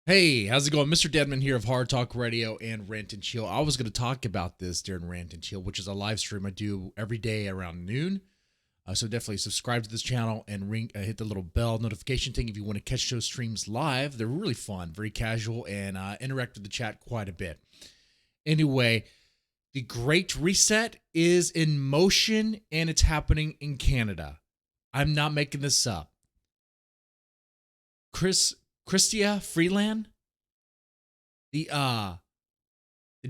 Hey, how's it going? Mr. Deadman here of Hard Talk Radio and Rant and Chill. I was going to talk about this during Rant and Chill, which is a live stream I do every day around noon. So definitely subscribe to this channel and hit the little bell notification thing if you want to catch those streams live. They're really fun, very casual, and interact with the chat quite a bit. Anyway, the Great Reset is in motion and it's happening in Canada. I'm not making this up. CHrystia Freeland, the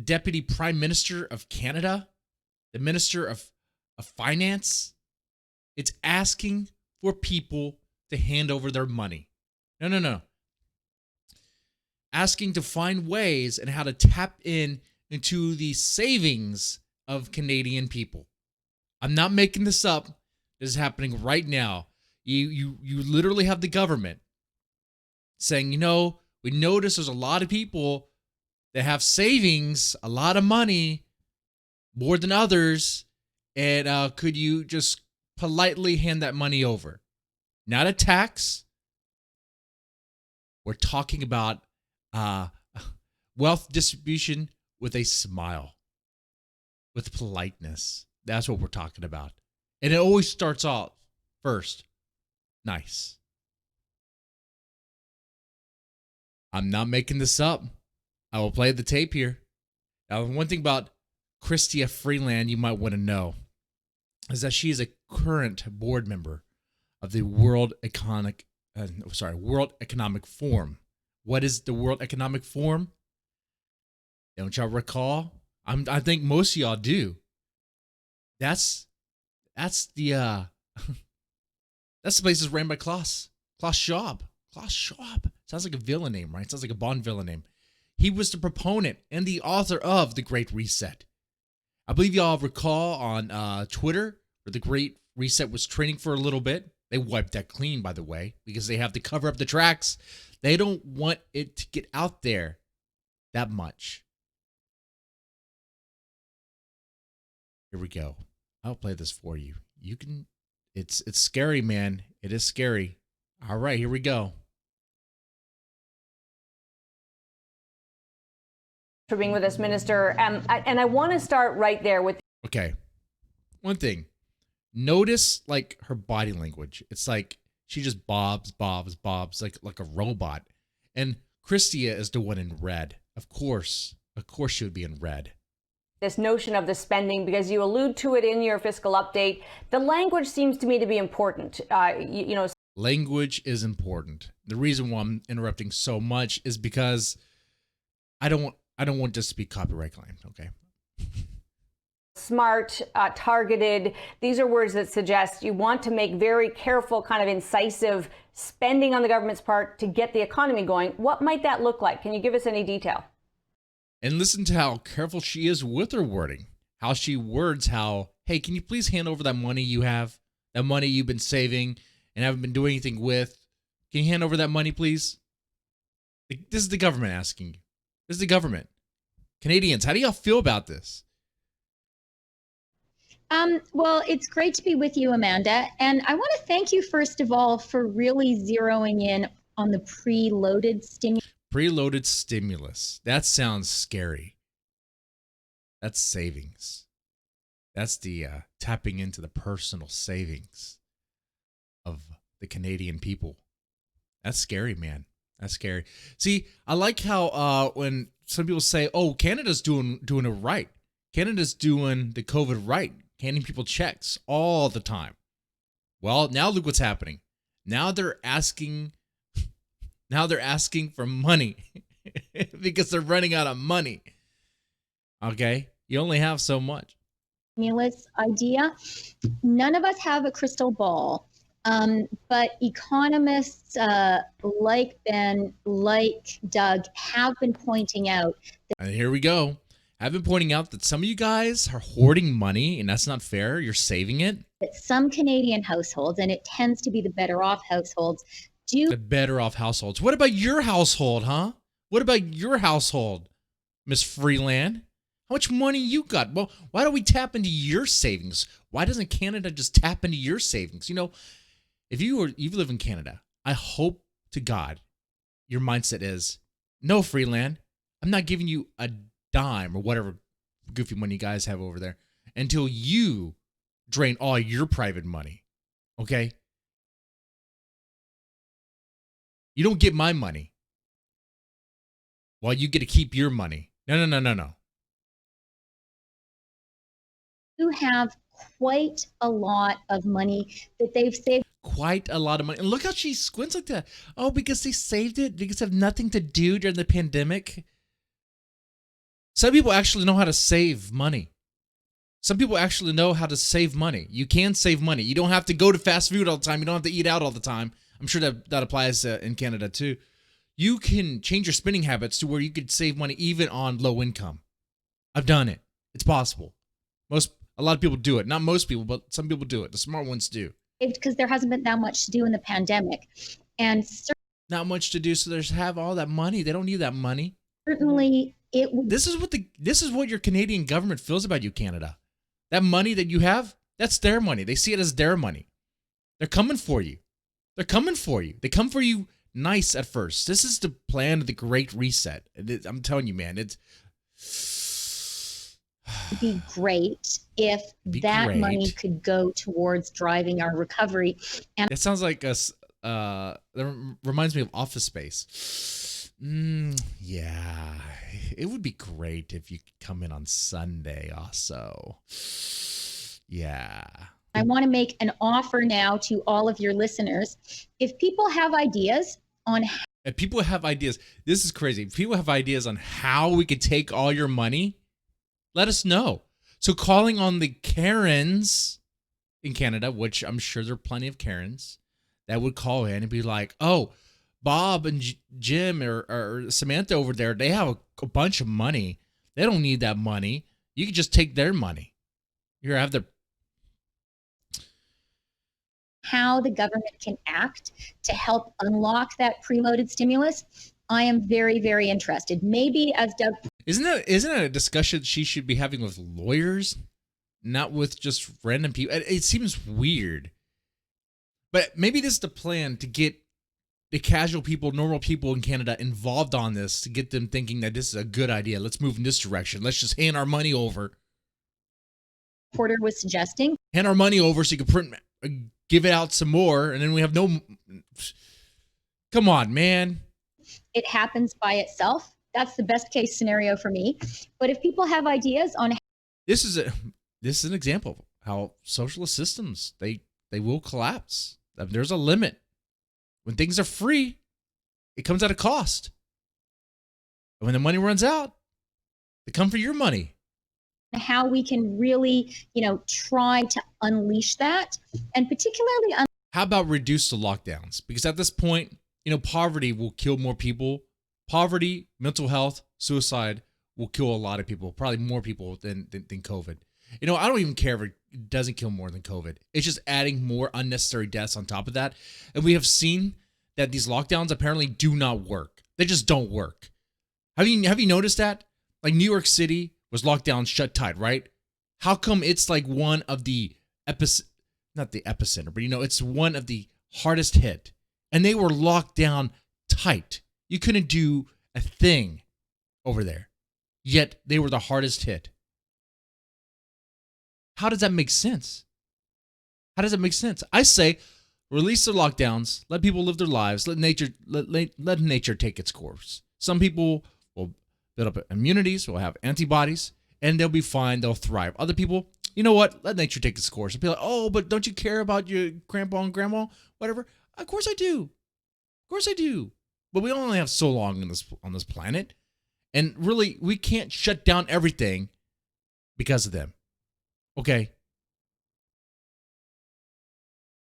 Deputy Prime Minister of Canada, the Minister of Finance, it's asking for people to hand over their money. No. Asking to find ways and how to tap into the savings of Canadian people. I'm not making this up. This is happening right now. You literally have the government saying, we notice there's a lot of people that have savings, a lot of money, more than others, and could you just politely hand that money over? Not a tax. We're talking about wealth distribution with a smile, with politeness. That's what we're talking about. And it always starts off first nice. I'm not making this up. I will play the tape here. Now, one thing about CHrystia Freeland you might want to know is that she is a current board member of the World Economic Forum. What is the World Economic Forum? Don't y'all recall? I think most of y'all do. That's the that's the place that's ran by Klaus Schwab. Klaus Schwab. Sounds like a villain name, right? Sounds like a Bond villain name. He was the proponent and the author of the Great Reset. I believe y'all recall on Twitter where the Great Reset was trending for a little bit. They wiped that clean, by the way, because they have to cover up the tracks. They don't want it to get out there that much. Here we go. I'll play this for you. You can. It's scary, man. It is scary. All right, here we go. For being with us, Minister. And I want to start right there with. Okay. One thing. Notice like her body language. It's like she just bobs like a robot. And CHrystia is the one in red. Of course she would be in red. This notion of the spending, because you allude to it in your fiscal update. The language seems to me to be important. Language is important. The reason why I'm interrupting so much is because I don't want this to be copyright claimed, okay? Smart, targeted. These are words that suggest you want to make very careful, kind of incisive spending on the government's part to get the economy going. What might that look like? Can you give us any detail? And listen to how careful she is with her wording. How she words how, hey, can you please hand over that money you have? That money you've been saving and haven't been doing anything with? Can you hand over that money, please? This is the government asking you. This is the government. Canadians, how do y'all feel about this? Well, it's great to be with you, Amanda. And I want to thank you, first of all, for really zeroing in on the preloaded stimulus. Preloaded stimulus. That sounds scary. That's savings. That's the tapping into the personal savings of the Canadian people. That's scary, man. That's scary. See, I like how when some people say, "Oh, Canada's doing it right. Canada's doing the COVID right, handing people checks all the time." Well, now look what's happening. Now they're asking for money because they're running out of money. Okay, you only have so much. Stimulus idea. None of us have a crystal ball. But economists like Ben, like Doug, have been pointing out. And here we go. I've been pointing out that some of you guys are hoarding money, and that's not fair. You're saving it. That some Canadian households, and it tends to be the better off households, The better off households. What about your household, huh? What about your household, Miss Freeland? How much money you got? Well, why don't we tap into your savings? Why doesn't Canada just tap into your savings? If you live in Canada, I hope to God your mindset is No, Freeland, I'm not giving you a dime or whatever goofy money you guys have over there until you drain all your private money. Okay? You don't get my money while you get to keep your money. No. You have quite a lot of money that they've saved. Quite a lot of money. And look how she squints like that. Oh, because they saved it? Because they have nothing to do during the pandemic? Some people actually know how to save money. Some people actually know how to save money. You can save money. You don't have to go to fast food all the time. You don't have to eat out all the time. I'm sure that applies in Canada too. You can change your spending habits to where you could save money even on low income. I've done it. It's possible. A lot of people do it. Not most people, but some people do it. The smart ones do. Because there hasn't been that much to do in the pandemic. And Not much to do, so they just have all that money. They don't need that money. certainly it would This is what your Canadian government feels about you, Canada. That money that you have, that's their money. They see it as their money. They're coming for you. They're coming for you. They come for you nice at first. This is the plan of the Great Reset. I'm telling you, man, it's be great if that money could go towards driving our recovery. And it sounds like us. That reminds me of Office Space. Yeah, it would be great if you could come in on Sunday also. Yeah. I want to make an offer now to all of your listeners. If people have ideas on If people have ideas, this is crazy. If people have ideas on how we could take all your money, let us know. So calling on the Karens in Canada, which I'm sure there are plenty of Karens that would call in and be like, oh, Bob and Jim or Samantha over there, they have a bunch of money. They don't need that money. You could just take their money. You have their how the government can act to help unlock that preloaded stimulus, I am very, very interested. Maybe as Doug... Isn't that a discussion she should be having with lawyers, not with just random people? It seems weird. But maybe this is the plan to get the casual people, normal people in Canada involved on this, to get them thinking that this is a good idea. Let's move in this direction. Let's just hand our money over. Porter was suggesting. Hand our money over so you can print, give it out some more, and then we have no... Come on, man. It happens by itself. That's the best case scenario for me. But if people have ideas on... This is an example of how socialist systems, they will collapse. There's a limit. When things are free, it comes at a cost. And when the money runs out, they come for your money. How we can really, try to unleash that, and particularly... How about reduce the lockdowns? Because at this point, poverty will kill more people. Poverty, mental health, suicide will kill a lot of people, probably more people than COVID. I don't even care if it doesn't kill more than COVID. It's just adding more unnecessary deaths on top of that. And we have seen that these lockdowns apparently do not work. They just don't work. Have you noticed that? Like New York City was locked down, shut tight, right? How come it's like one of the not the epicenter, but it's one of the hardest hit, and they were locked down tight. You couldn't do a thing over there, yet they were the hardest hit. How does that make sense? How does it make sense? I say, release the lockdowns, let people live their lives, let nature take its course. Some people will build up immunities, will have antibodies, and they'll be fine, they'll thrive. Other people, you know what? Let nature take its course. And be like, oh, but don't you care about your grandpa and grandma? Whatever. Of course I do. Of course I do. But we only have so long on this planet. And really, we can't shut down everything because of them. Okay?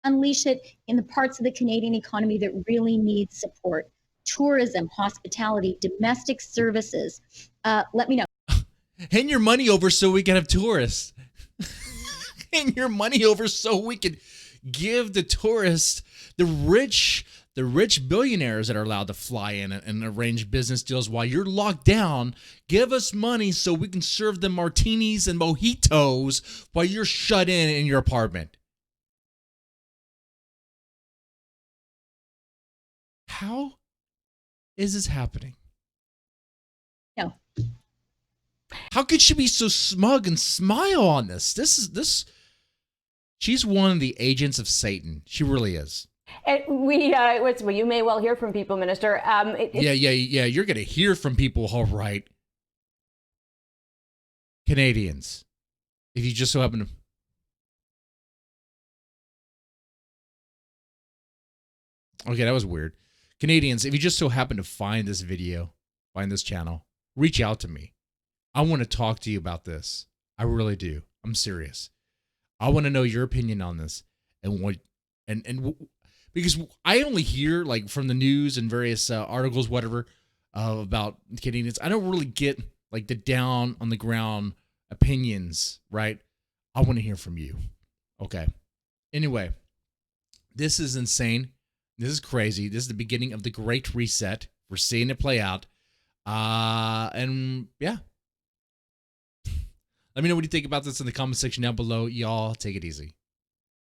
Unleash it in the parts of the Canadian economy that really need support. Tourism, hospitality, domestic services. Let me know. Hand your money over so we can have tourists. Hand your money over so we can give the tourists, the rich billionaires that are allowed to fly in and arrange business deals while you're locked down. Give us money so we can serve them martinis and mojitos while you're shut in your apartment. How is this happening? How could she be so smug and smile on this? She's one of the agents of Satan. She really is. And you may well hear from people, Minister. Yeah. You're going to hear from people, all right. Canadians, if you just so happen to... Okay, that was weird. Canadians, if you just so happen to find this video, find this channel, reach out to me. I want to talk to you about this. I really do. I'm serious. I want to know your opinion on this because I only hear like from the news and various articles, whatever, about Canadians. I don't really get like the down on the ground opinions, right? I want to hear from you. Okay. Anyway, this is insane. This is crazy. This is the beginning of the Great Reset. We're seeing it play out. And yeah. Let me know what you think about this in the comment section down below. Y'all take it easy.